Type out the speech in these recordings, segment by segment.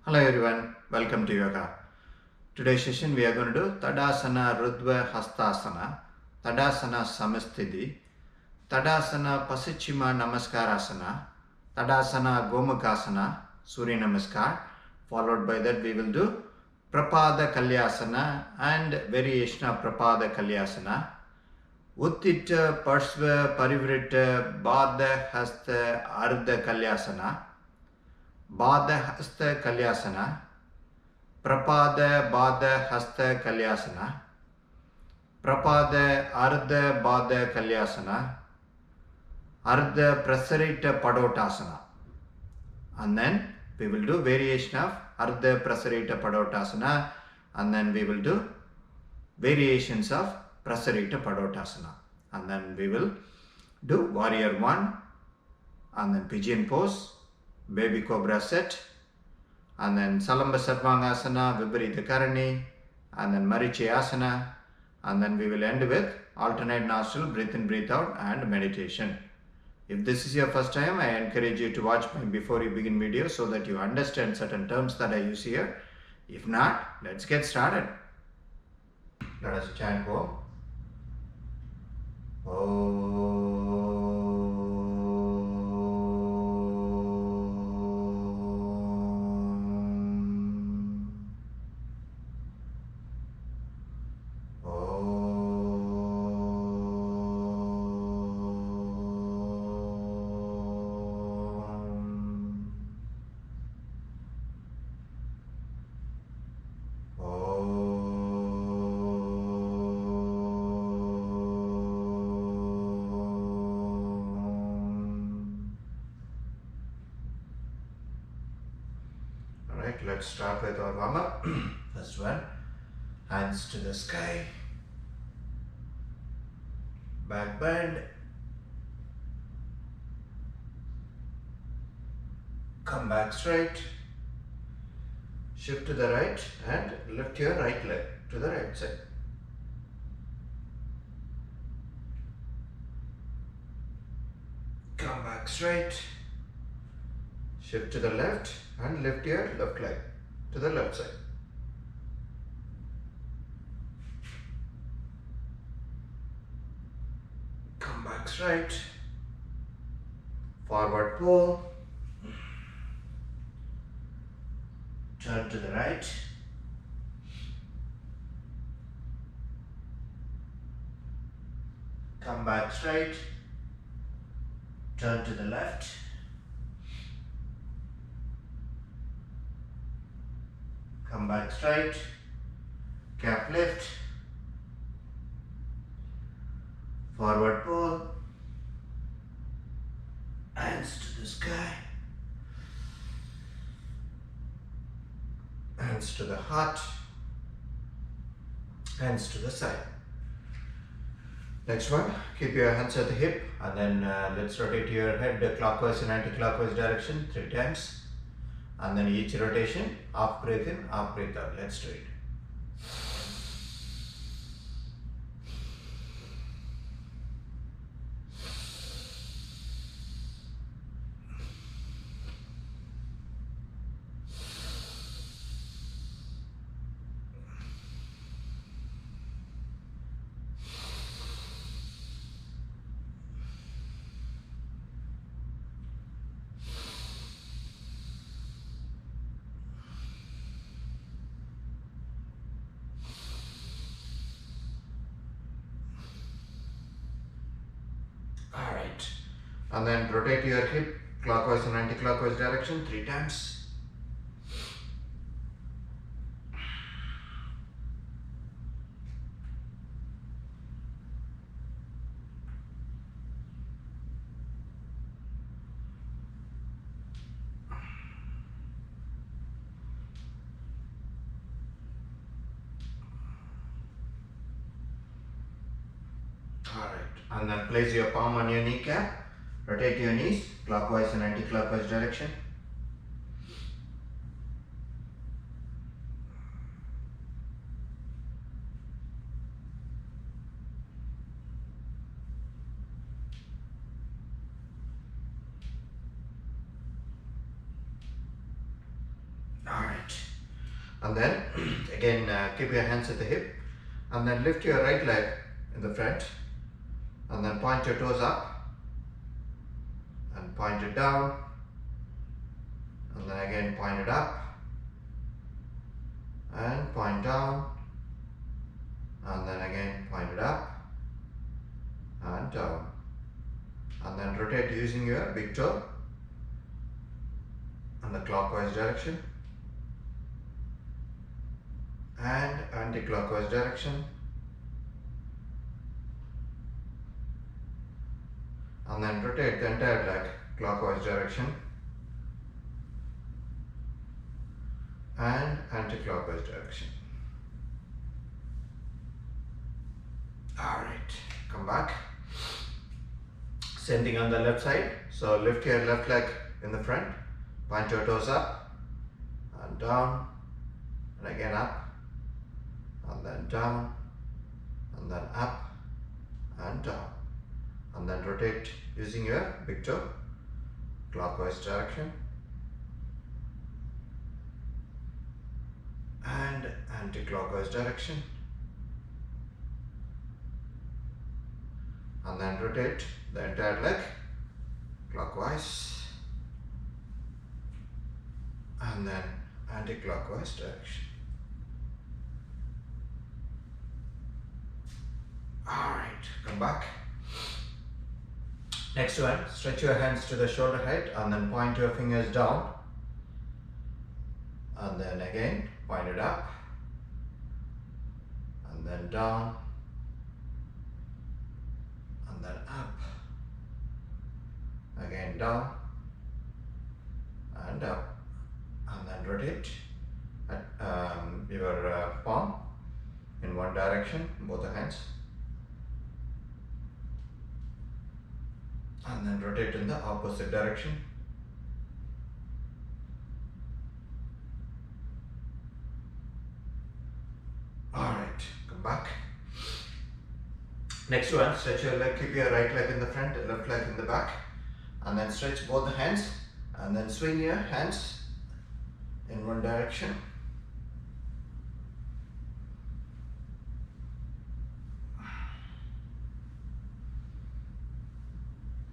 Hello everyone, welcome to yoga. Today's session we are going to do Tadasana, urdhva, Hastasana, Tadasana, Samasthithi, Tadasana, Paschima Namaskarasana, Tadasana, Gomukhasana, Suryanamaskar. Followed by that we will do Prapada Kalyasana and variation of Prapada Kalyasana, Utthita, Parshva, Parivritta, Baddha, Hasta, Ardha Kalyasana, Baddha, Hasta, Kalyasana, Prapada, Baddha, Hasta, Kalyasana, Prapada, Ardha, Baddha, Kalyasana, Ardha, Prasarita, Padottanasana. And then we will do variation of Ardha, Prasarita, Padottanasana, and then we will do variations of Prasarita, Padottanasana. And then we will do Warrior 1, and then Pigeon pose, Baby Cobra set, and then Salamba, Sarvangasana, Viparita, Karani, and then Marichyasana, and then we will end with alternate nostril, breathe in, breathe out, and meditation. If this is your first time, I encourage you to watch my before you begin video so that you understand certain terms that I use here. If not, let's get started. Let us chant Om. Let's start with our warm up. First one, hands to the sky, back bend, come back straight, shift to the right and lift your right leg to the right side. Come back straight, shift to the left and lift your left leg to the left side. Come back straight, forward pull, turn to the right, come back straight, turn to the left, come back straight, calf lift, forward pull, hands to the sky, hands to the heart, hands to the side. Next one, keep your hands at the hip and then let's rotate your head clockwise and anti-clockwise direction 3 times. And then each rotation, half breath in, half breath out. Let's do it. Alright, and then rotate your hip clockwise and anti-clockwise direction 3 times. Alright, and then place your palm on your kneecap, rotate your knees clockwise and anti-clockwise direction. Alright, And then again keep your hands at the hip, and then lift your right leg in the front, and then point your toes up and point it down, and then again point it up and point down, and then again point it up and down, and then rotate using your big toe in the clockwise direction and anti-clockwise direction, and then rotate the entire leg clockwise direction and anti-clockwise direction. Alright, come back. Same thing on the left side. So lift your left leg in the front, point your toes up and down, and again up, and then down, and then up and down, and then rotate using your big toe clockwise direction and anti-clockwise direction, and then rotate the entire leg clockwise and then anti-clockwise direction. Alright, come back. Next one, stretch your hands to the shoulder height and then point your fingers down, and then again point it up and then down and then up, again down and up, and then rotate your palm in one direction, both the hands, and then rotate in the opposite direction. Alright, come back. Next one, stretch your leg, keep your right leg in the front, left leg in the back, and then stretch both the hands, and then swing your hands in one direction.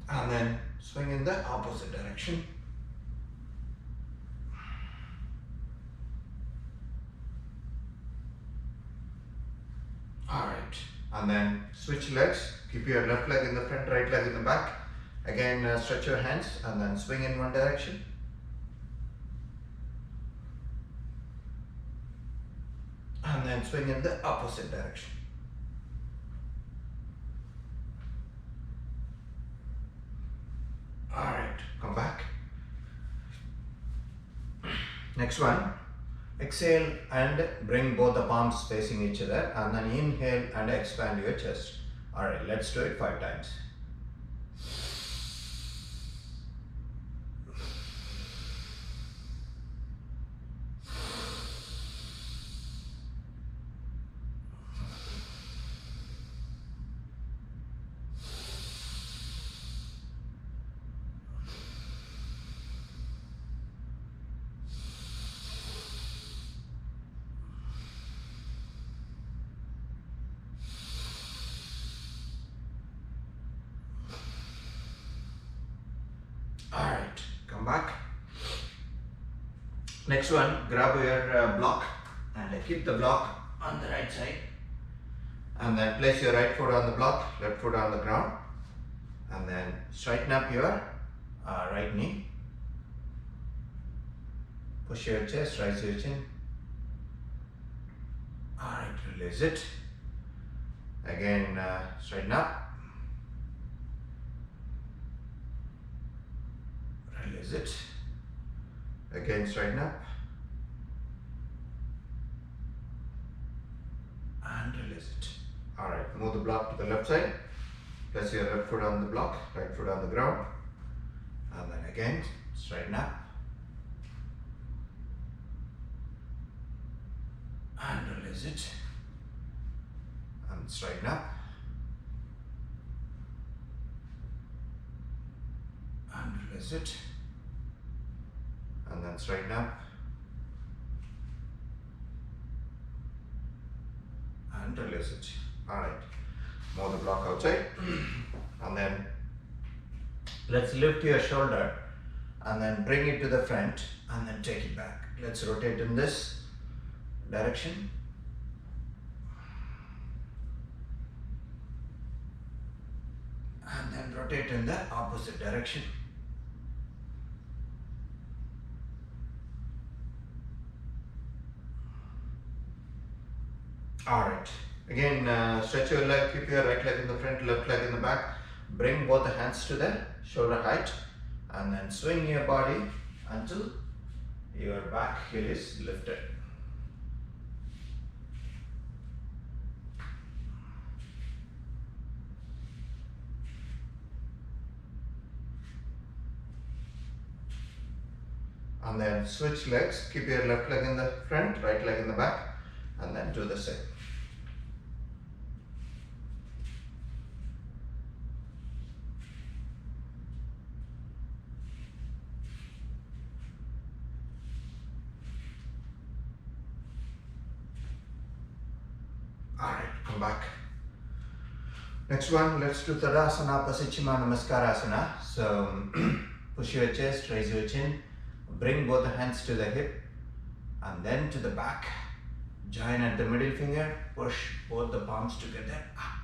And then swing in the opposite direction. Alright, and then switch legs, keep your left leg in the front, right leg in the back. Again stretch your hands and then swing in one direction. And then swing in the opposite direction. Alright, come back. Next one, exhale and bring both the palms facing each other, and then inhale and expand your chest. Alright, let's do it 5 times. Alright, come back. Next one, grab your block and keep the block on the right side, and then place your right foot on the block, left foot on the ground, and then straighten up your right knee. Push your chest, raise your chin. Alright, release it. Again, straighten up. Release it. Again, straighten up. And release it. Alright, move the block to the left side. Place your left foot on the block, right foot on the ground. And then again, straighten up. And release it. And straighten up. And release it. And then straighten up and release it. Alright, move the block outside and then let's lift your shoulder and then bring it to the front and then take it back. Let's rotate in this direction. And then rotate in the opposite direction. Alright, again stretch your leg, keep your right leg in the front, left leg in the back. Bring both the hands to the shoulder height and then swing your body until your back heel is lifted. And then switch legs, keep your left leg in the front, right leg in the back, and then do the same. Alright, come back. Next one, let's do Tadasana, Namaskar. So push your chest, raise your chin, bring both the hands to the hip and then to the back. Join at the middle finger, push both the palms together up.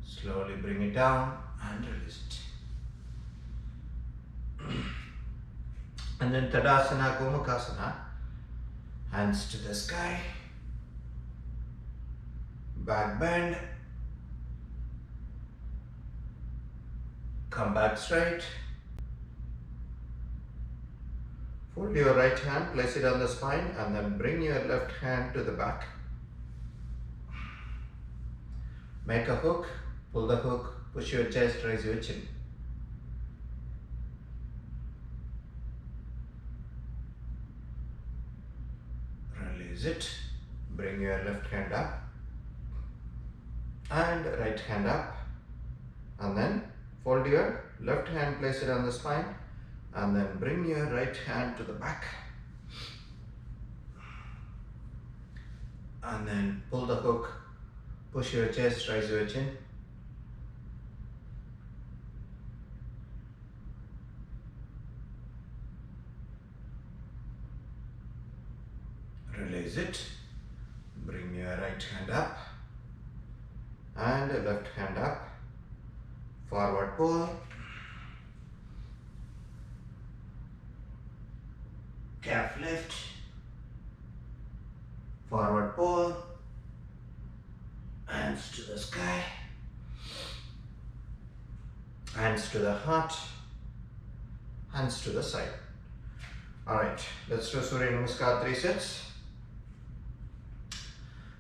Slowly bring it down and release it. And then Tadasana, Gomukhasana. Hands to the sky, back bend, come back straight, fold your right hand, place it on the spine and then bring your left hand to the back. Make a hook, pull the hook, push your chest, raise your chin. It. Bring your left hand up and right hand up and then fold your left hand, place it on the spine and then bring your right hand to the back and then pull the hook, push your chest, raise your chin. Release it. Bring your right hand up and left hand up. Forward pull. Calf lift. Forward pull. Hands to the sky. Hands to the heart. Hands to the side. Alright, let's do Suryanamaskar 3 sets.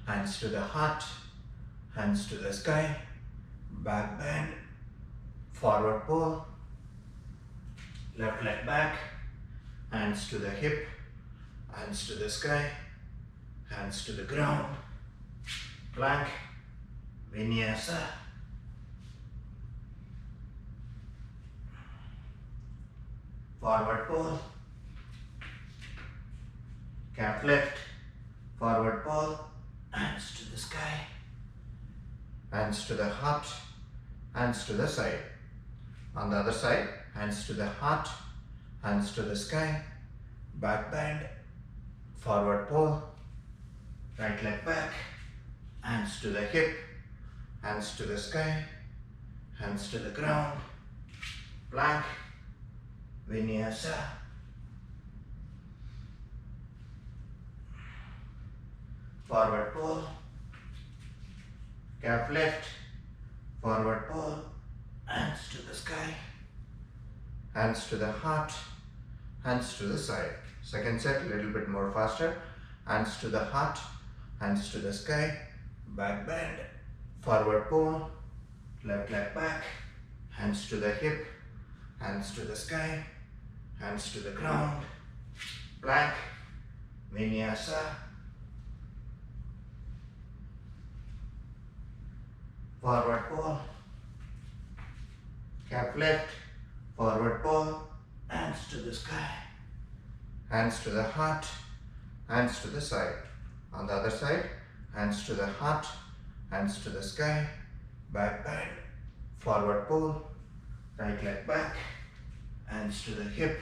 Hands to the heart, hands to the sky, back bend, forward pull, left leg back, hands to the hip, hands to the sky, hands to the ground, plank, vinyasa, forward pull, calf lift, forward pull, hands to the sky, hands to the heart, hands to the side. On the other side, hands to the heart, hands to the sky, back bend, forward pull, right leg back, hands to the hip, hands to the sky, hands to the ground, plank, vinyasa. Forward pull, calf lift, forward pull, hands to the sky, hands to the heart, hands to the side. Second set, a little bit more faster. Hands to the heart, hands to the sky, back bend, forward pull, left leg back, hands to the hip, hands to the sky, hands to the ground, plank, vinyasa. Forward pull, calf lift, forward pull, hands to the sky, hands to the heart, hands to the side. On the other side, hands to the heart, hands to the sky, back bend, forward pull, right leg back, hands to the hip,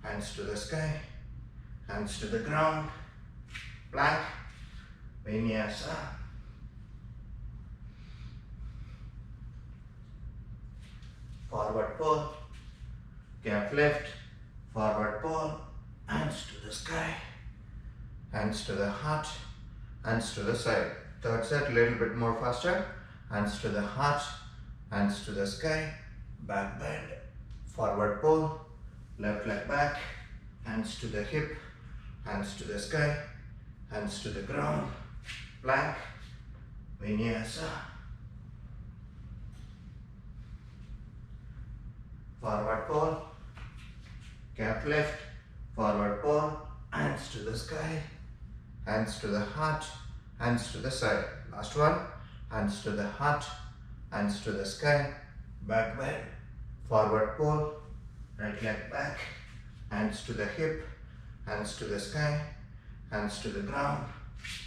hands to the sky, hands to the ground, plank, vinyasa. Forward pull, calf lift, forward pull, hands to the sky, hands to the heart, hands to the side. Third set, a little bit more faster. Hands to the heart, hands to the sky, back bend, forward pull, left leg back, hands to the hip, hands to the sky, hands to the ground, plank, vinyasa. Forward pull, calf lift, forward pull, hands to the sky, hands to the heart, hands to the side. Last one, hands to the heart, hands to the sky, back bend, forward pull, right leg back, hands to the hip, hands to the sky, hands to the ground,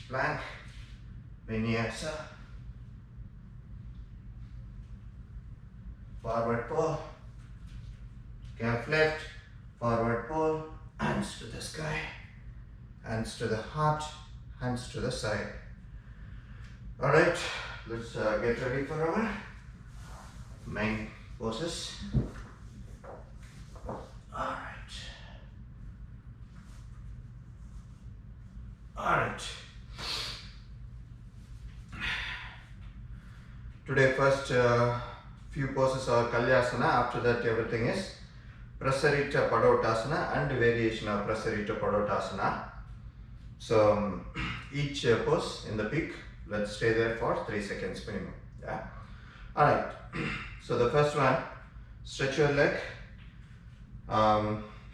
plank, vinyasa. Forward pull, calf lift, forward pull, hands to the sky, hands to the heart, hands to the side. Alright, let's get ready for our main poses. Alright. Today first few poses are Kalyasana, after that everything is Prasarita, Padottanasana and variation of Prasarita, Padottanasana. So each pose in the peak, let's stay there for 3 seconds minimum. Yeah. Alright. So the first one, stretch your leg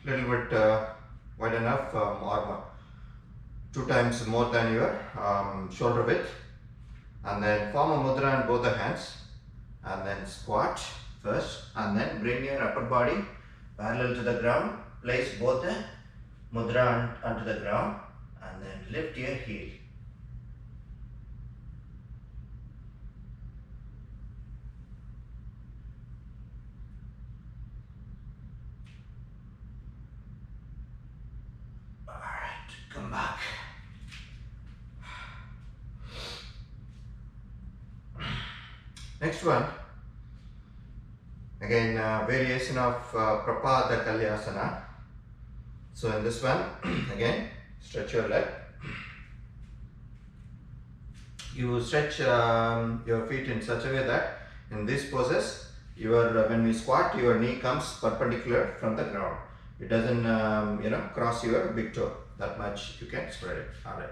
little bit wide enough or 2 times more than your shoulder width, and then form a mudra in both the hands, and then squat first, and then bring your upper body parallel to the ground, place both the mudra onto the ground, and then lift your heel. Alright, come back. Next one, again variation of Prapada Kalyasana. So in this one, again stretch your leg. You stretch your feet in such a way that in these poses, when we squat, your knee comes perpendicular from the ground. It doesn't cross your big toe. That much you can spread it. Alright.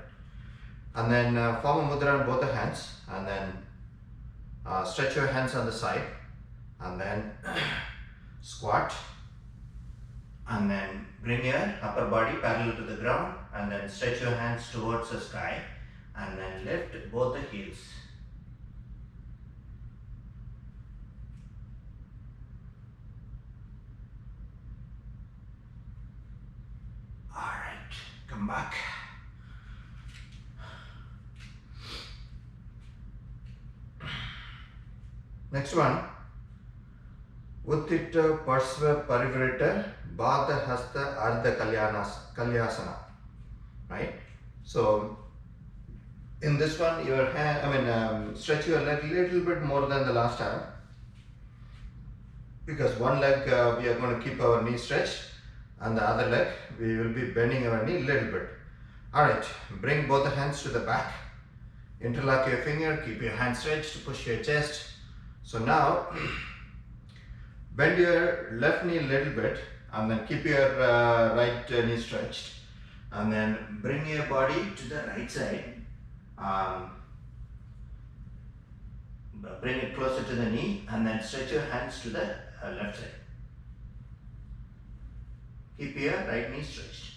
And then form a mudra on both the hands, and then stretch your hands on the side, and then squat, and then bring your upper body parallel to the ground, and then stretch your hands towards the sky, and then lift both the heels. Alright, come back. Next one, Utthita, Parshva, Parivritta, Baddha, Hasta, Ardha, Kalyasana. Right? So in this one, your hand, stretch your leg a little bit more than the last time, because one leg we are going to keep our knee stretched, and the other leg we will be bending our knee a little bit. Alright, bring both the hands to the back, interlock your finger, keep your hand stretched, push your chest. So now bend your left knee a little bit, and then keep your right knee stretched, and then bring your body to the right side. Bring it closer to the knee, and then stretch your hands to the left side. Keep your right knee stretched.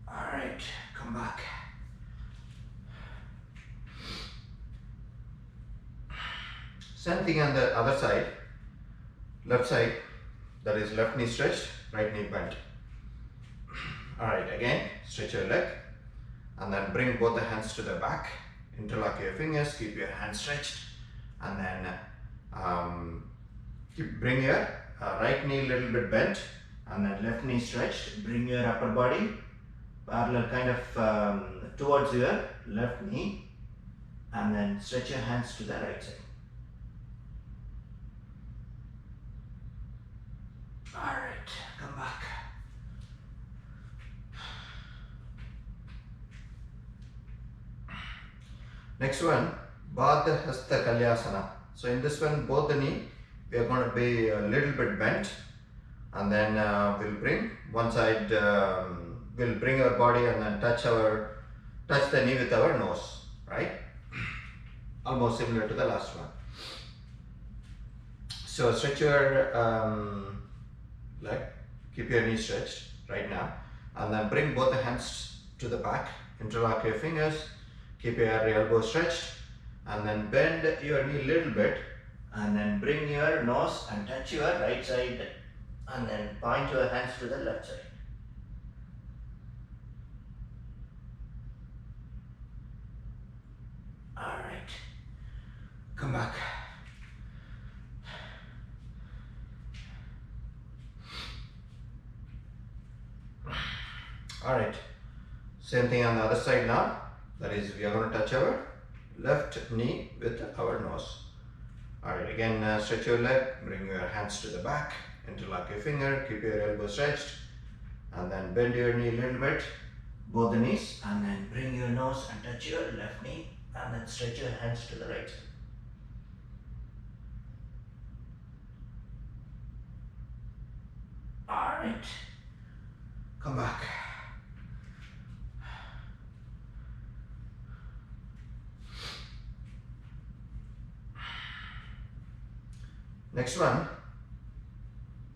Alright, come back. Same thing on the other side, left side, that is left knee stretched, right knee bent. Alright, again, stretch your leg and then bring both the hands to the back. Interlock your fingers, keep your hands stretched, and then bring your right knee a little bit bent and then left knee stretched. Bring your upper body parallel kind of towards your left knee, and then stretch your hands to the right side. Alright, come back. Next one, Baddha, Hasta, Kalyasana. So in this one, both the knee, we are going to be a little bit bent, and then we'll bring one side, we'll bring our body and then touch the knee with our nose, right? Almost similar to the last one. So stretch your leg, keep your knee stretched right now, and then bring both the hands to the back, interlock your fingers, keep your elbow stretched, and then bend your knee a little bit, and then bring your nose and touch your right side, and then point your hands to the left side. Alright, come back. Alright, same thing on the other side now. That is, we are going to touch our left knee with our nose. Alright, again stretch your leg, bring your hands to the back, interlock your finger, keep your elbow stretched, and then bend your knee a little bit, both the knees, and then bring your nose and touch your left knee, and then stretch your hands to the right side. Alright, come back. Next one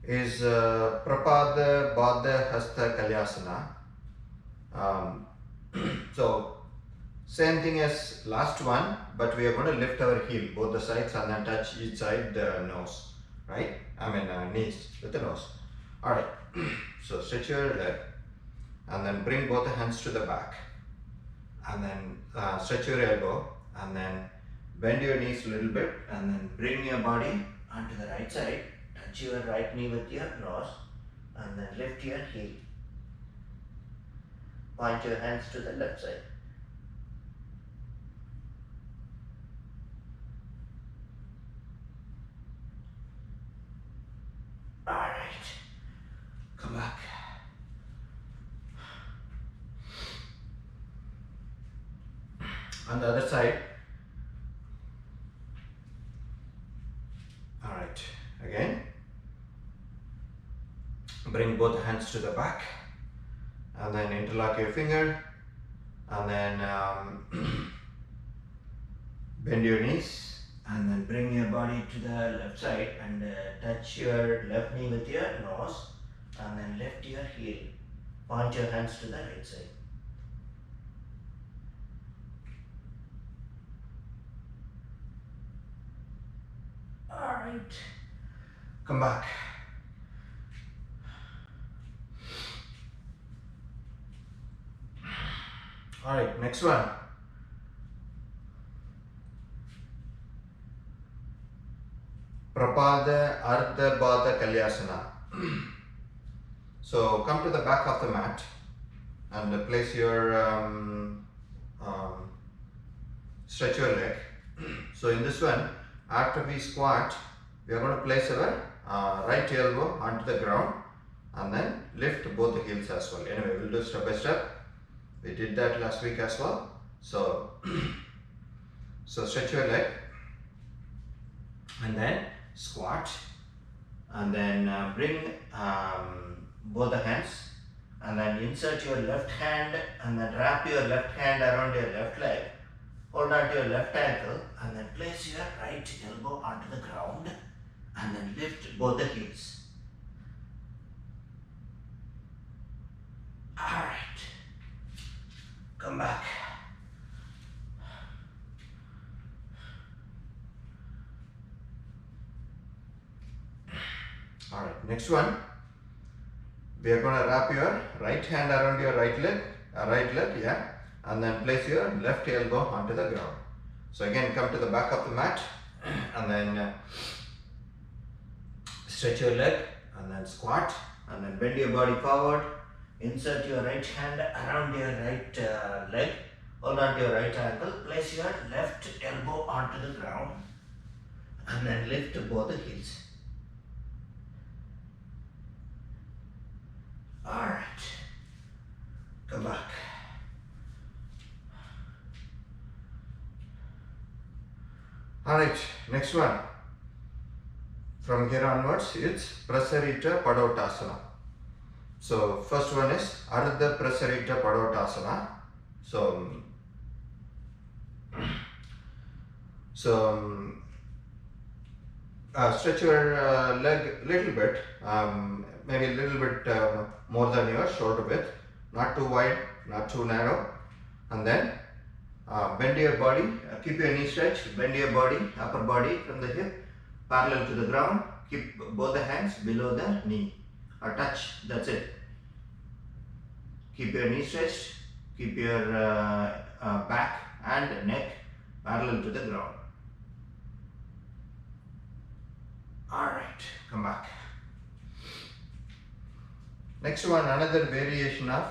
is Prapada, Baddha, Hasta, Kalyasana. So same thing as last one, but we are going to lift our heel, both the sides, and then touch each side the nose, right? Knees with the nose. Alright, so stretch your leg and then bring both the hands to the back, and then stretch your elbow, and then bend your knees a little bit, and then bring your body onto the right side, touch your right knee with your nose, and then lift your heel. Point your hands to the left side. Alright, come back. On the other side. Alright, again, bring both hands to the back, and then interlock your finger, and then bend your knees, and then bring your body to the left side, and touch your left knee with your nose, and then lift your heel. Point your hands to the right side. Alright, come back. Alright, next one. Prapada, Ardha, Baddha, Kalyasana. So come to the back of the mat and place your stretch your leg. So in this one, after we squat, we are going to place our right elbow onto the ground and then lift both the heels as well. Anyway, we'll do step by step. We did that last week as well. So, stretch your leg and then squat, and then bring both the hands, and then insert your left hand and then wrap your left hand around your left leg. Hold on to your left ankle and then place your right elbow onto the ground and then lift both the heels. Alright, come back. Alright, next one. we are going to wrap your right hand around your right leg, yeah, and then place your left elbow onto the ground. So again, come to the back of the mat and then stretch your leg and then squat and then bend your body forward. Insert your right hand around your right leg, hold on to your right ankle, place your left elbow onto the ground and then lift both the heels. Alright, come back. Alright, next one. From here onwards, it's Prasarita Padottanasana. So first one is Ardha Prasarita Padottanasana. So stretch your leg little bit, maybe a little bit more than your shoulder width, not too wide, not too narrow, and then bend your body, keep your knee stretched, bend your body, upper body from the hip, parallel to the ground, keep both the hands below the knee, or touch, that's it. Keep your knee stretched, keep your back and neck parallel to the ground. Alright, come back. Next one, another variation of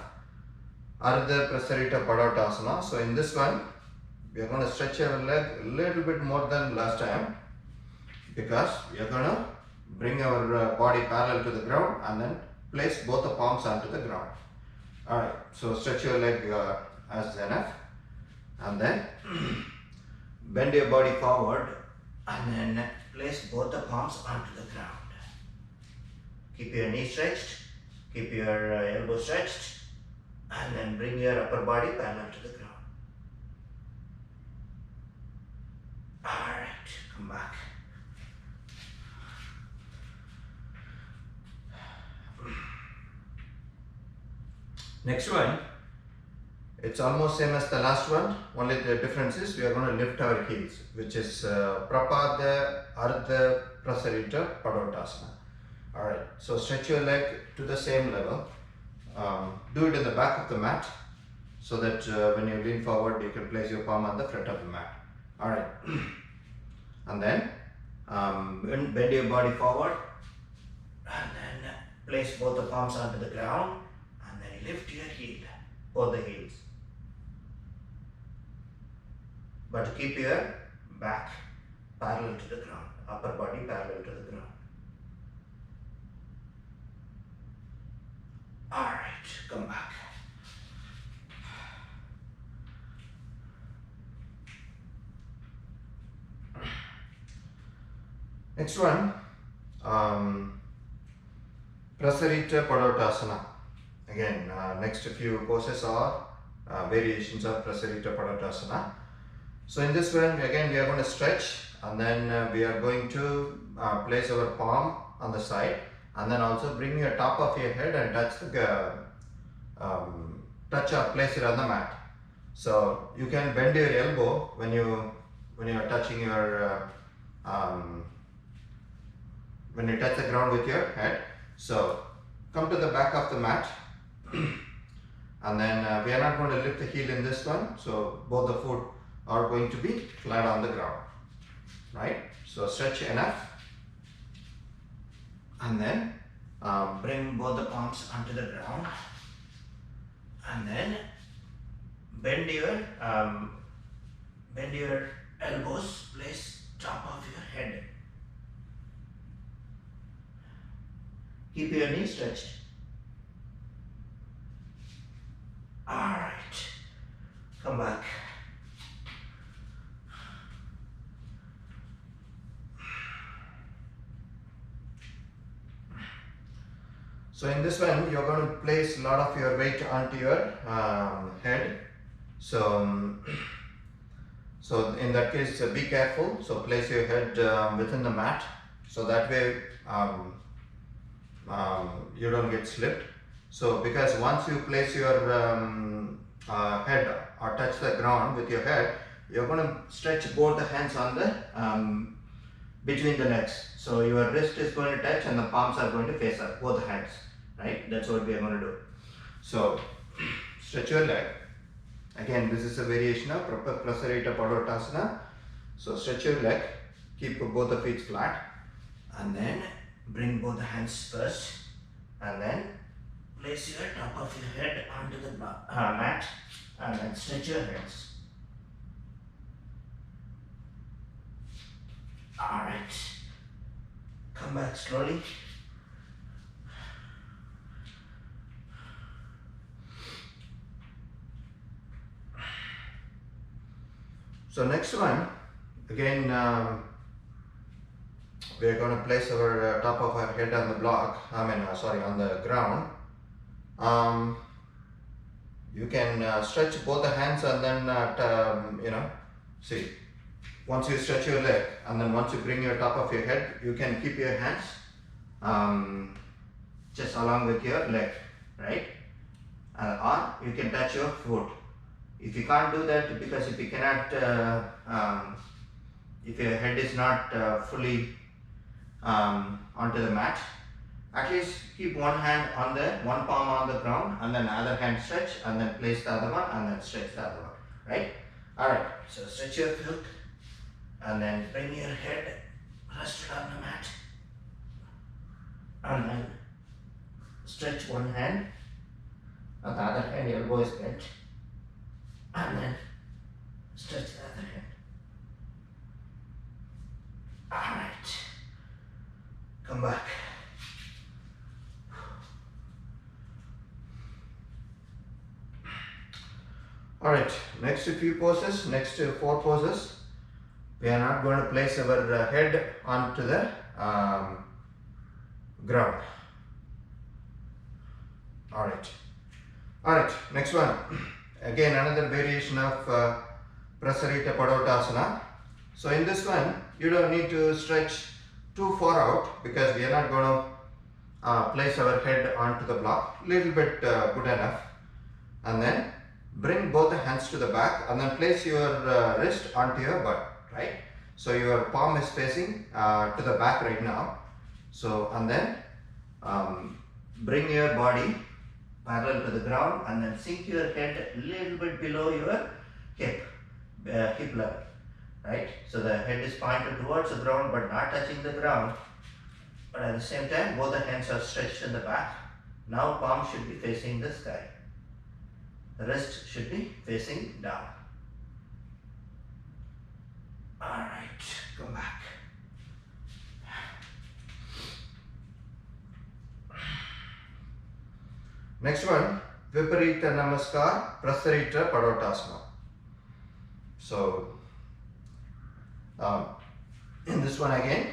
Ardha Prasarita Padottanasana. So in this one, we are going to stretch our leg a little bit more than last time, because we are going to bring our body parallel to the ground and then place both the palms onto the ground. Alright, so stretch your leg as enough and then bend your body forward and then place both the palms onto the ground. Keep your knee stretched, keep your elbow stretched, and then bring your upper body parallel to the ground. Alright, come back. Next one, it's almost same as the last one, only the difference is we are going to lift our heels, which is Prapada, Ardha, Prasarita, Padottanasana. Alright, so stretch your leg to the same level. Do it in the back of the mat so that when you lean forward, you can place your palm on the front of the mat. Alright, and then bend your body forward and then place both the palms onto the ground and then lift your heel, both the heels. But keep your back parallel to the ground, upper body parallel to the ground. Alright, come back. Next one, Prasarita Padottanasana. Again, next few poses are variations of Prasarita Padottanasana. So in this one, again we are going to stretch and then we are going to place our palm on the side and then also bring your top of your head and touch the touch or place it on the mat. So you can bend your elbow when you are touching your when you touch the ground with your head. So come to the back of the mat and then we are not going to lift the heel in this one, so both the foot are going to be flat on the ground, right? So stretch enough and then bring both the palms onto the ground and then bend your elbows, place top of your head. Keep your knees stretched. Alright, come back. So in this one, you're going to place a lot of your weight onto your head. So in that case, be careful. So place your head within the mat, so that way you don't get slipped. So because once you place your head or touch the ground with your head, you're going to stretch both the hands on the between the legs. So your wrist is going to touch and the palms are going to face up, both hands. right? That's what we are going to do. So stretch your leg. Again, this is a variation of Prasarita Padottanasana. So stretch your leg, keep both the feet flat, and then bring both the hands first, and then place your top of your head onto the mat, and then stretch your hands. Alright, come back slowly. So next one, again, we are going to place our top of our head on the block, on the ground. You can stretch both the hands and then, see, once you stretch your leg and then once you bring your top of your head, you can keep your hands just along with your leg, right? Or you can touch your foot. If you can't do that, because if you cannot, if your head is not fully onto the mat, at least keep one palm on the ground, and then other hand stretch, and then place the other one, and then stretch the other one, right? Alright, so stretch your foot, and then bring your head rested on the mat, and then stretch one hand, and the other hand elbow is bent, and then stretch the other hand. Alright, come back. Alright, next few poses, next 4 poses. We are not going to place our head onto the ground. Alright, next one. Again, another variation of Prasarita Padottanasana. So in this one, you don't need to stretch too far out, because we are not going to place our head onto the block. Little bit good enough. And then bring both the hands to the back, and then place your wrist onto your butt, right? So your palm is facing to the back right now. So, and then bring your body parallel to the ground, and then sink your head a little bit below your hip level, right? So the head is pointed towards the ground but not touching the ground, but at the same time both the hands are stretched in the back. Now palm should be facing the sky. The wrist should be facing down. Alright, come back. Next one, Viparita Prasarita Padottanasana. So, in this one again,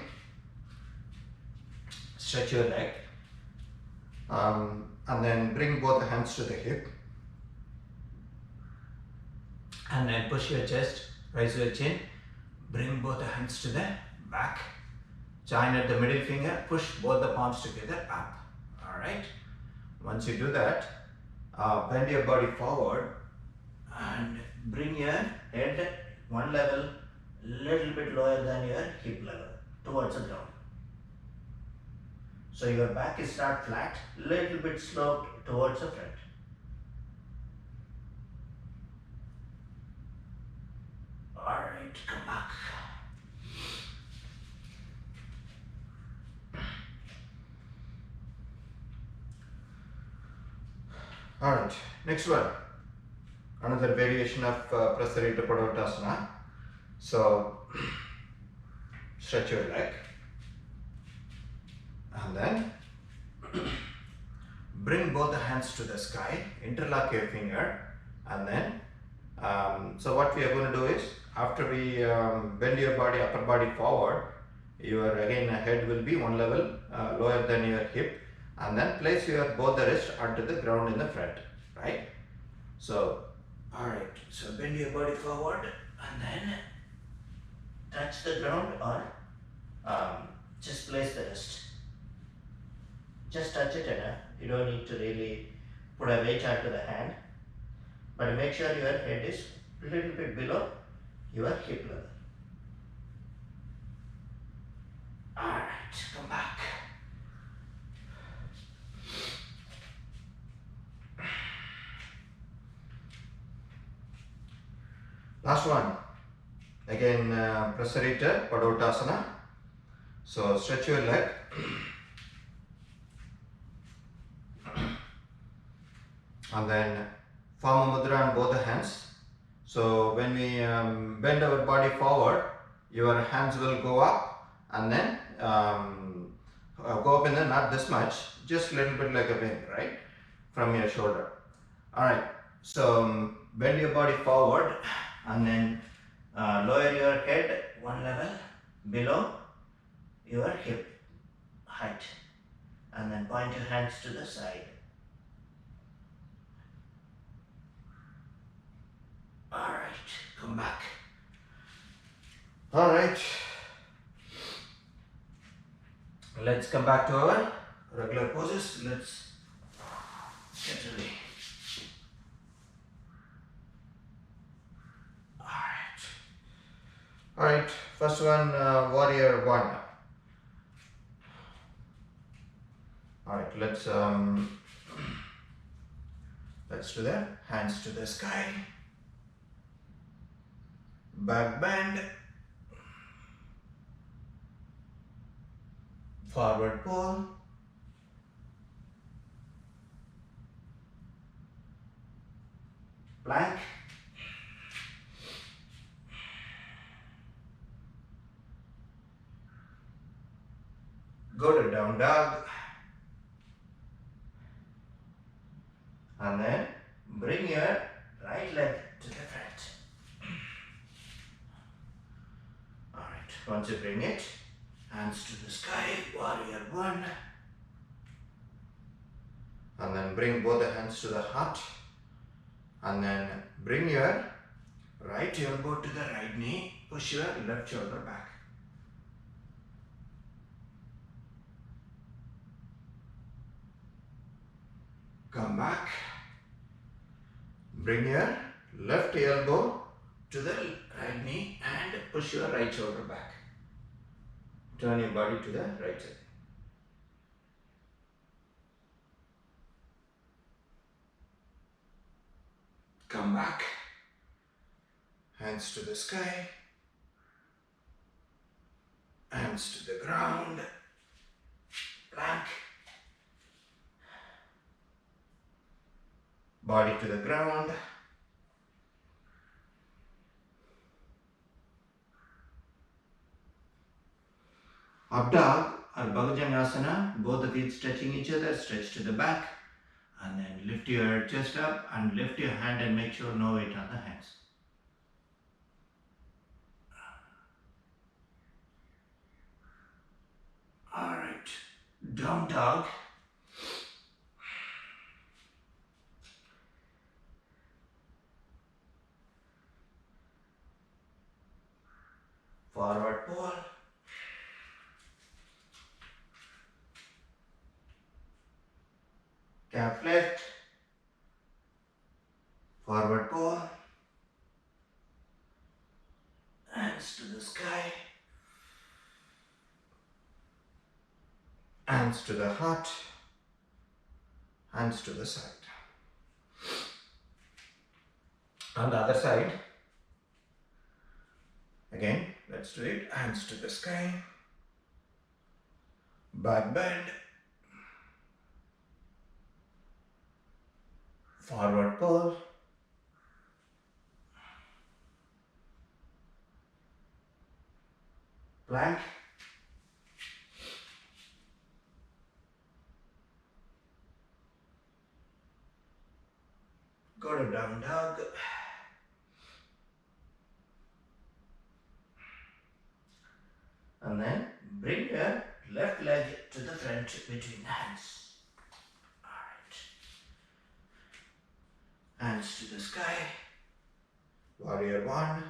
stretch your leg, and then bring both the hands to the hip, and then push your chest, raise your chin, bring both the hands to the back, join at the middle finger, push both the palms together up. Alright, once you do that, bend your body forward and bring your head one level, little bit lower than your hip level, towards the ground. So your back is not flat, little bit sloped towards the front. Alright, come back. Alright, next one. Another variation of Prasarita Padottanasana. So, stretch your leg. And then, bring both the hands to the sky, interlock your finger, and then, so what we are going to do is, after we bend your body, upper body forward, your again head will be one level lower than your hip, and then place your both the wrist onto the ground in the front, right? So, alright, so bend your body forward and then touch the ground, or just place the wrist. Just touch it enough. You don't need to really put a weight onto the hand, but make sure your head is a little bit below your hip level. Alright, come back. Last one. Again, Prasarita, Padottanasana. So stretch your leg. And then form a mudra on both the hands. So when we bend our body forward, your hands will go up and then go up in the not this much, just a little bit like a wing, right? From your shoulder. Alright, so bend your body forward and then lower your head one level below your hip height. And then point your hands to the side. Alright, come back. Alright. Let's come back to our regular poses. Let's get ready. Alright, first one, warrior one. Alright, let's do that. Hands to the sky. Back bend. Forward pull. Plank. Go to down dog. And then bring your right leg to the front. Alright, once you bring it, hands to the sky, warrior one. And then bring both the hands to the heart. And then bring your right elbow to the right knee, push your left shoulder back. Come back. Bring your left elbow to the right knee and push your right shoulder back. Turn your body to the right side. Come back. Hands to the sky. Hands to the ground. Plank. Body to the ground. Up dog or Bhajangasana, both the feet stretching each other, stretch to the back. And then lift your chest up and lift your hand and make sure no weight on the hands. Alright, down dog. Forward pull. Calf lift. Forward pull. Hands to the sky. Hands to the heart. Hands to the side. On the other side, again, let's do it. Hands to the sky. Back bend. Forward pull. Plank. Go to down dog. And then bring your left leg to the front between the hands. Alright. Hands to the sky. Warrior one.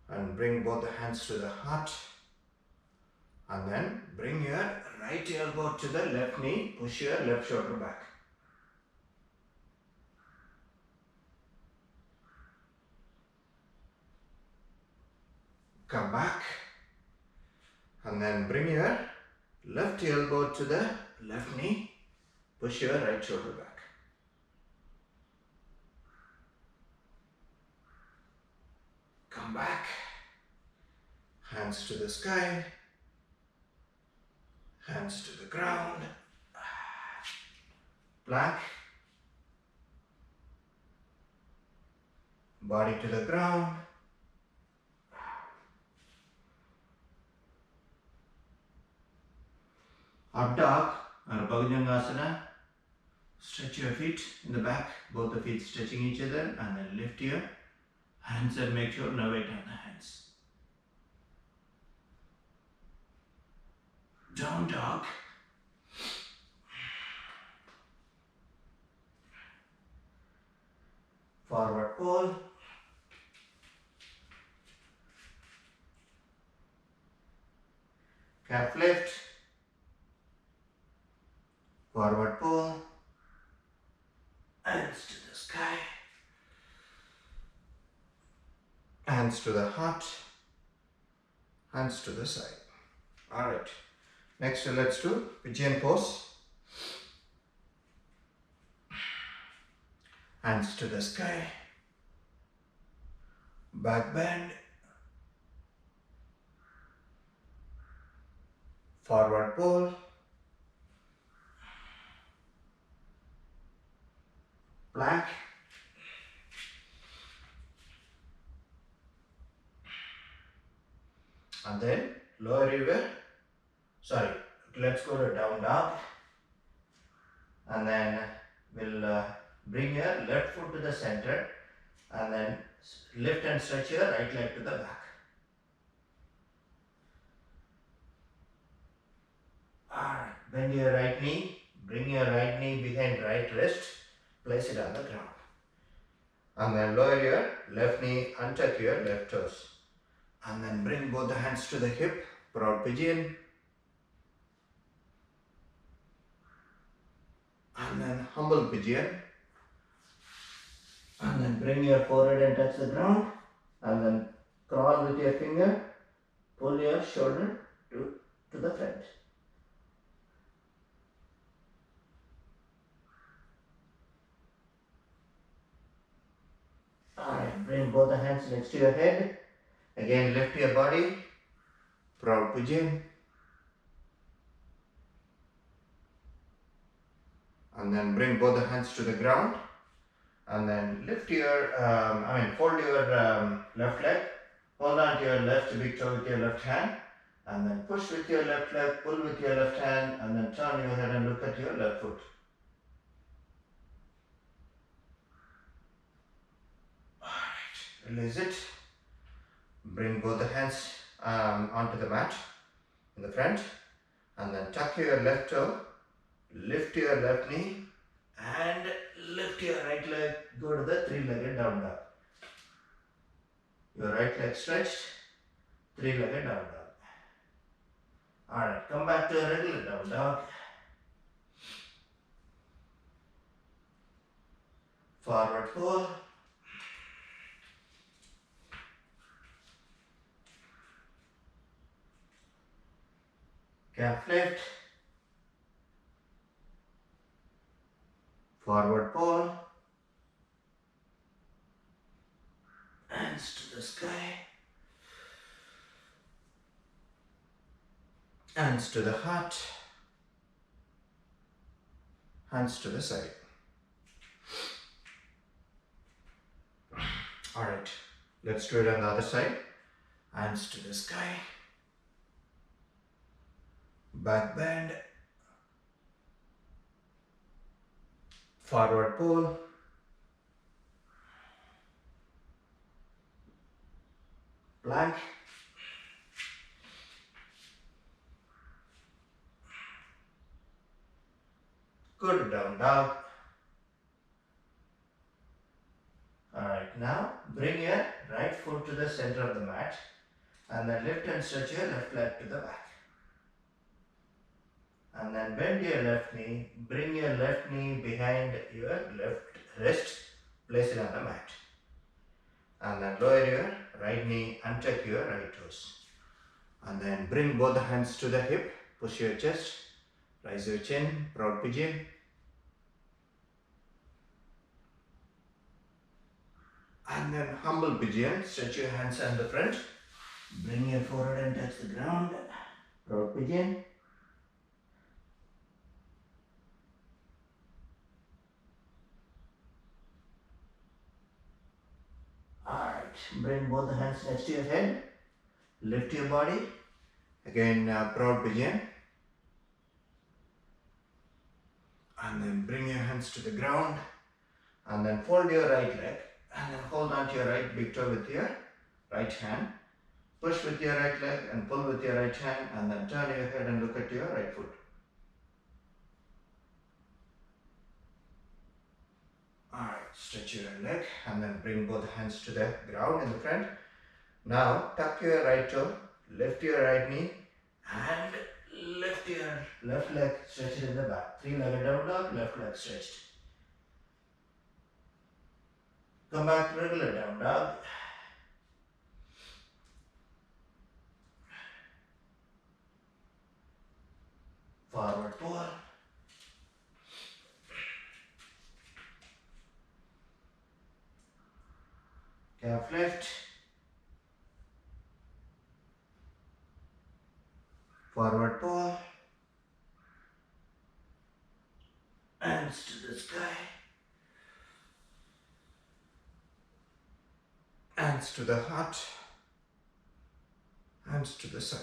And bring both the hands to the heart. And then bring your right elbow to the left knee. Push your left shoulder back. Come back and then bring your left elbow to the left knee, push your right shoulder back. Come back. Hands to the sky. Hands to the ground. Plank. Body to the ground. Up dog or Bhujangasana. Stretch your feet in the back, both the feet stretching each other, and then lift your hands and make sure no weight on the hands. Down dog. Forward fold. Calf lift. Forward pull. Hands to the sky. Hands to the heart. Hands to the side. Alright. Next let's do Pigeon pose. Hands to the sky. Back bend. Forward pull. Plank. And then lower your, let's go to down dog. And then we'll bring your left foot to the center and then lift and stretch your right leg to the back. Alright, bend your right knee, bring your right knee behind right wrist, place it on the ground. And then lower your left knee, untuck your left toes. And then bring both the hands to the hip, proud pigeon. And then humble pigeon. And then bring your forehead and touch the ground. And then crawl with your finger, pull your shoulder to the front. Alright, bring both the hands next to your head. Again, lift your body, proud pigeon. And then bring both the hands to the ground. And then lift your, fold your left leg. Hold on to your left big toe with your left hand. And then push with your left leg, pull with your left hand. And then turn your head and look at your left foot. Alright, release it. Bring both the hands onto the mat in the front. And then tuck your left toe. Lift your left knee. And lift your right leg, go to the three-legged down dog. Your right leg stretched, three-legged down dog. Alright, come back to a regular down dog. Forward fold. Calf lift. Forward fold. Hands to the sky. Hands to the heart. Hands to the side. Alright, let's do it on the other side. Hands to the sky. Back bend. Forward pull. Plank. Good down dog. Alright, now bring your right foot to the center of the mat and then lift and stretch your left leg to the back. And then bend your left knee, bring your left knee behind your left wrist, place it on the mat. And then lower your right knee, untuck your right toes. And then bring both the hands to the hip, push your chest, raise your chin, proud pigeon. And then humble pigeon. Stretch your hands on the front. Bring your forehead and touch the ground. Proud pigeon. Alright, bring both the hands next to your head. Lift your body. Again, proud pigeon. And then bring your hands to the ground. And then fold your right leg. And then hold on to your right big toe with your right hand. Push with your right leg and pull with your right hand. And then turn your head and look at your right foot. Alright, stretch your leg and then bring both hands to the ground in the front. Now tuck your right toe, lift your right knee and lift your left leg, stretch it in the back. Three-legged down dog, left leg stretched. Come back to regular down dog. Forward pull. Calf lift. Forward pull. Hands to the sky. Hands to the heart. Hands to the side.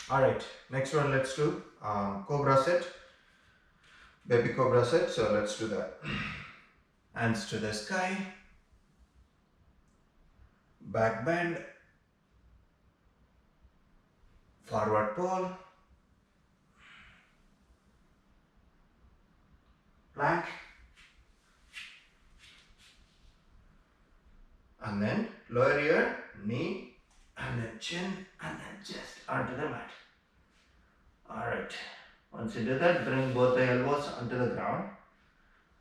Alright, next one let's do Cobra sit. Baby Cobra sit, so let's do that. Hands to the sky. Back bend. Forward pull. Plank. And then lower your knee and then chin and then chest onto the mat. Alright, once you do that, bring both the elbows onto the ground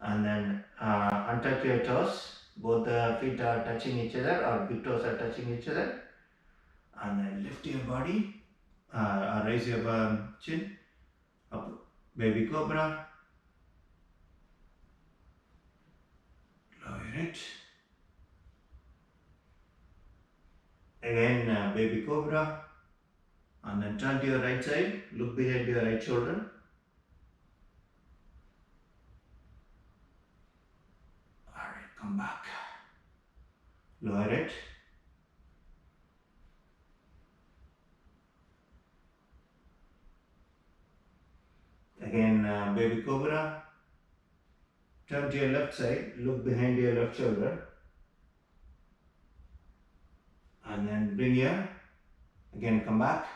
and then untuck your toes. Both the feet are touching each other or big toes are touching each other. And then lift your body, raise your chin up, Baby Cobra. Lower it. Again, Baby Cobra. And then turn to your right side, look behind your right shoulder. Alright, come back. Lower it. Again, Baby Cobra. Turn to your left side, look behind your left shoulder. And then bring your, again come back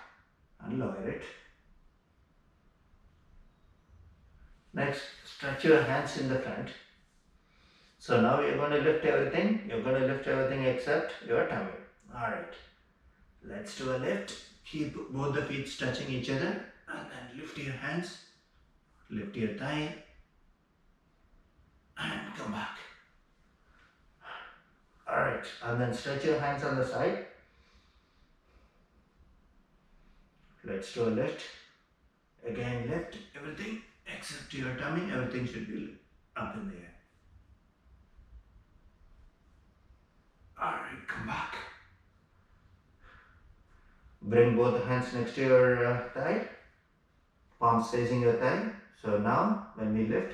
and lower it. Next, stretch your hands in the front. So now you're going to lift everything. You're going to lift everything except your tummy. Alright. Let's do a lift. Keep both the feet touching each other. And then lift your hands. Lift your thigh. And come back. Alright. And then stretch your hands on the side. Let's do a lift. Again, lift everything except your tummy. Everything should be up in the air. Alright, come back. Bring both hands next to your thigh. Palms facing your thigh. So now, when we lift,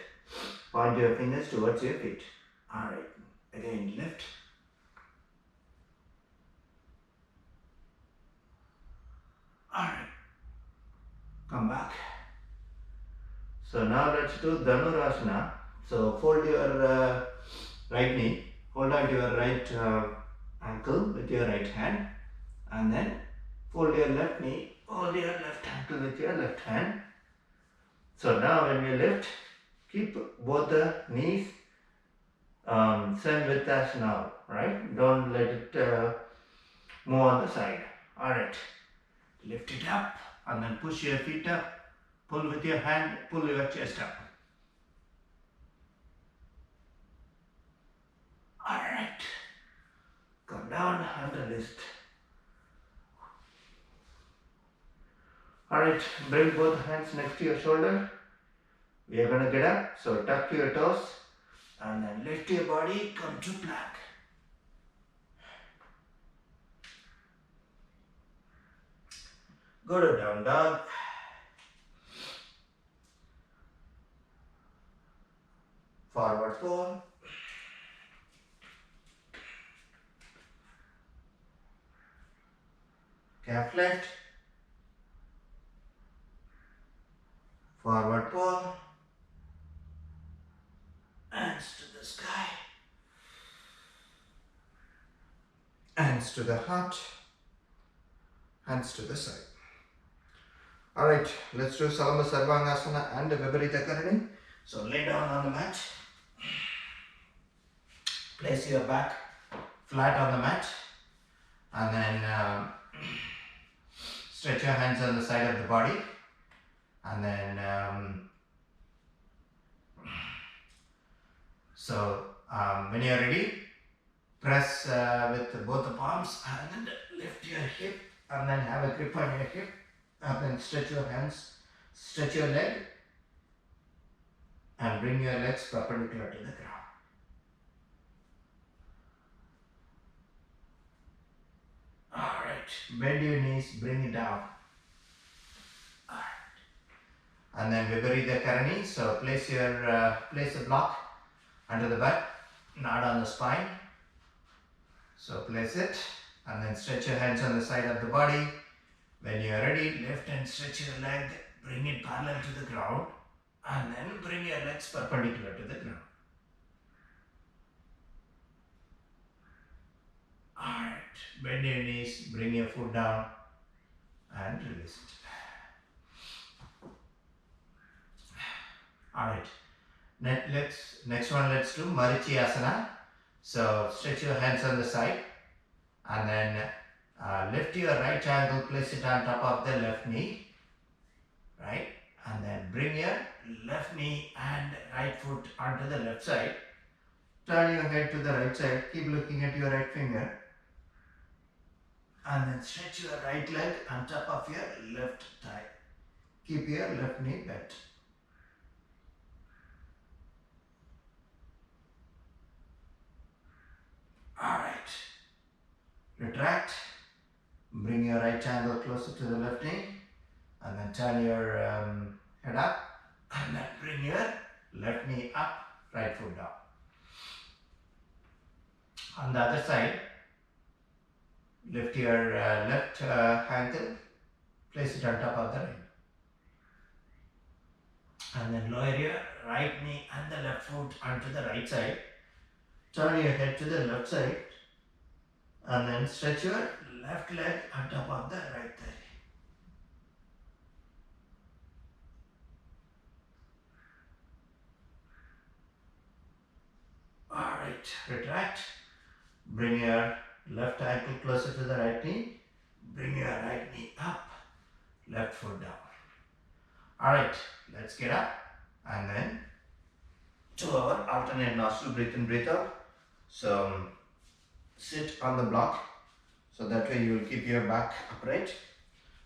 point your fingers towards your feet. Alright, again lift. Alright, come back. So now let's do Dhanurasana. So fold your right knee, hold on to your right ankle with your right hand, and then fold your left knee, hold your left ankle with your left hand. So now when we lift, keep both the knees same width as now, right? Don't let it move on the side. Alright, lift it up and then push your feet up, pull with your hand, pull your chest up. Alright, come down and release. Alright, bring both hands next to your shoulder. We are going to get up, so tuck your toes, And then lift your body, come to plank. Go to down dog. Forward fold. Calf lift. Forward fold. Hands to the sky. Hands to the heart. Hands to the side. Alright, let's do Salamba, Sarvangasana and Viparita Karani. So lay down on the mat. Place your back flat on the mat. And then stretch your hands on the side of the body. And then when you're ready, press with both the palms and lift your hip and then have a grip on your hip and then stretch your hands, stretch your leg and bring your legs perpendicular to the ground. Alright, bend your knees, bring it down. Alright. And then Viparita Karani, so place a block under the butt, not on the spine. So place it and then stretch your hands on the side of the body. When you are ready, lift and stretch your leg, bring it parallel to the ground and then bring your legs perpendicular to the ground. Alright, bend your knees, bring your foot down and release it. Alright, next one let's do Marichyasana. So stretch your hands on the side and then lift your right ankle, place it on top of the left knee, right? And then bring your left knee and right foot onto the left side. Turn your head to the right side, keep looking at your right finger. And then stretch your right leg on top of your left thigh. Keep your left knee bent. Alright. Retract. Bring your right ankle closer to the left knee. And then turn your head up. And then bring your left knee up, right foot down. On the other side, lift your left ankle, place it on top of the right. And then lower your right knee and the left foot onto the right side. Turn your head to the left side. And then stretch your left leg on top of the right thigh. Alright, retract. Bring your left ankle closer to the right knee. Bring your right knee up, left foot down. Alright, let's get up and then to our alternate nostril breathe in, breathe out. So sit on the block so that way you will keep your back upright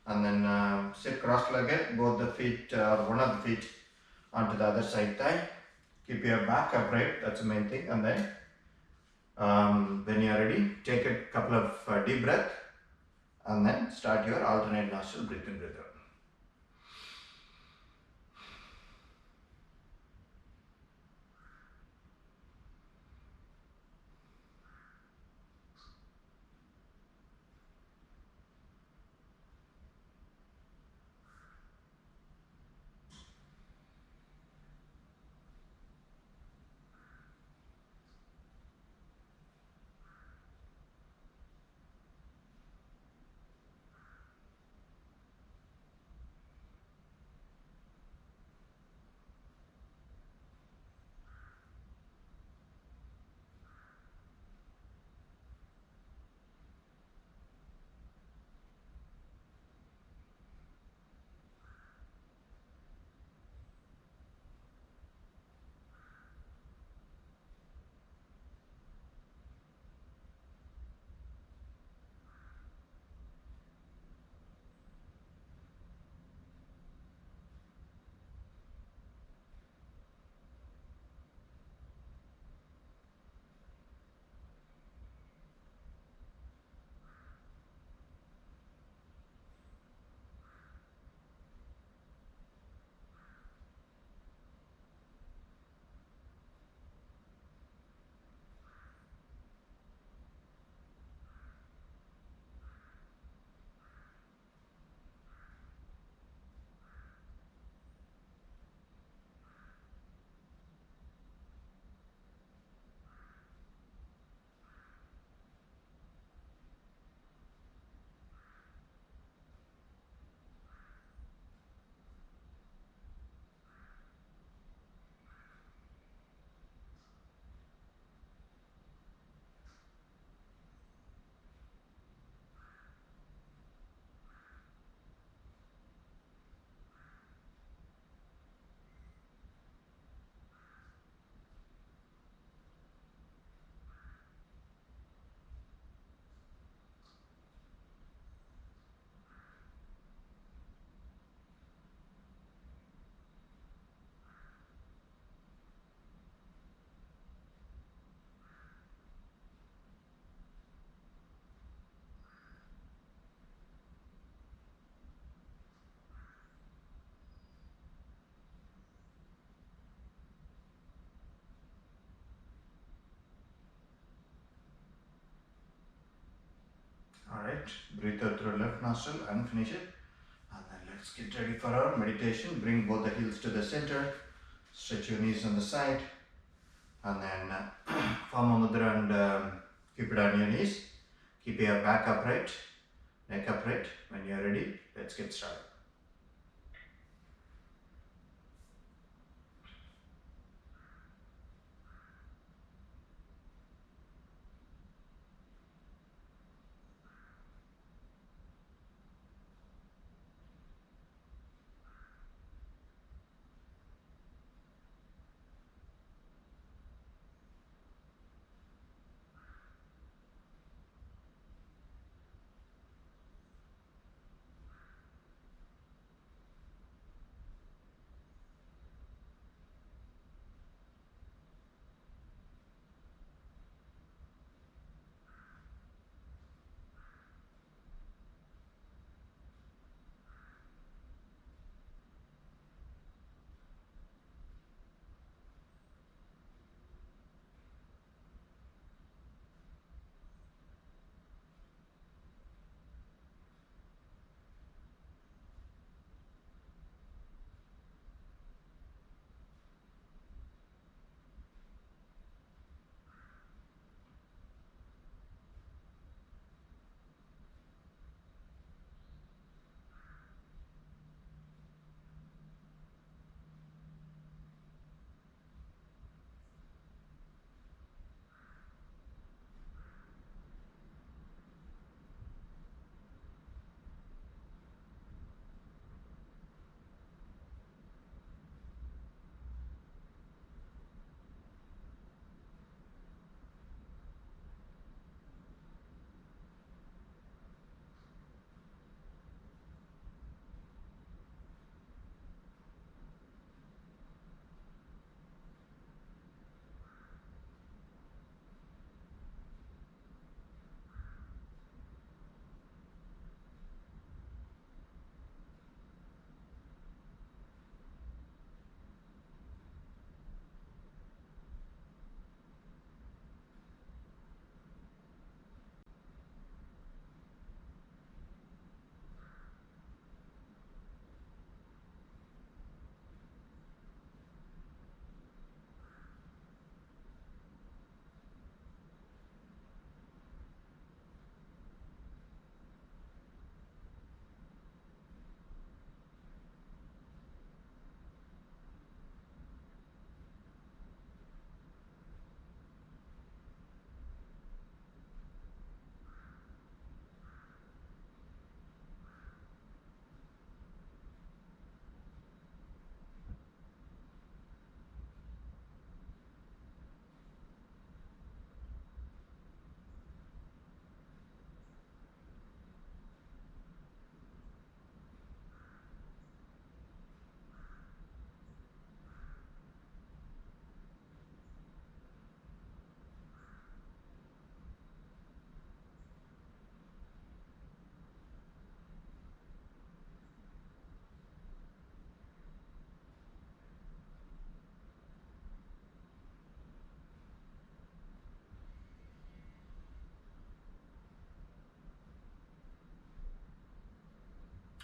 and then sit cross-legged, both the feet one of the feet onto the other side thigh. Keep your back upright, that's the main thing. And then when you are ready, take a couple of deep breaths and then start your alternate nostril breathe in, breathe out. Alright, breathe out through left nostril and finish it. And then let's get ready for our meditation. Bring both the heels to the center. Stretch your knees on the side. And then form a mudra and keep it on your knees. Keep your back upright, neck upright. When you are ready, let's get started.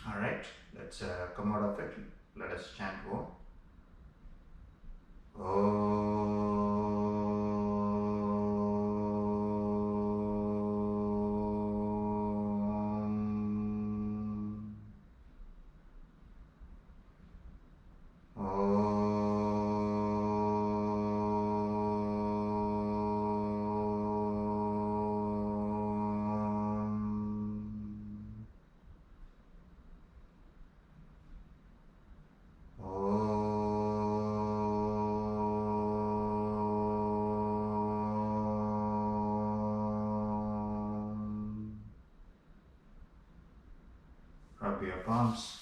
Alright, let's come out of it. Let us chant Om. Rub your palms.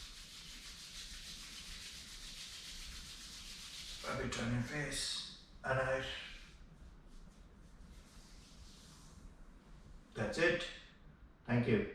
Rub it on your face and out. That's it. Thank you.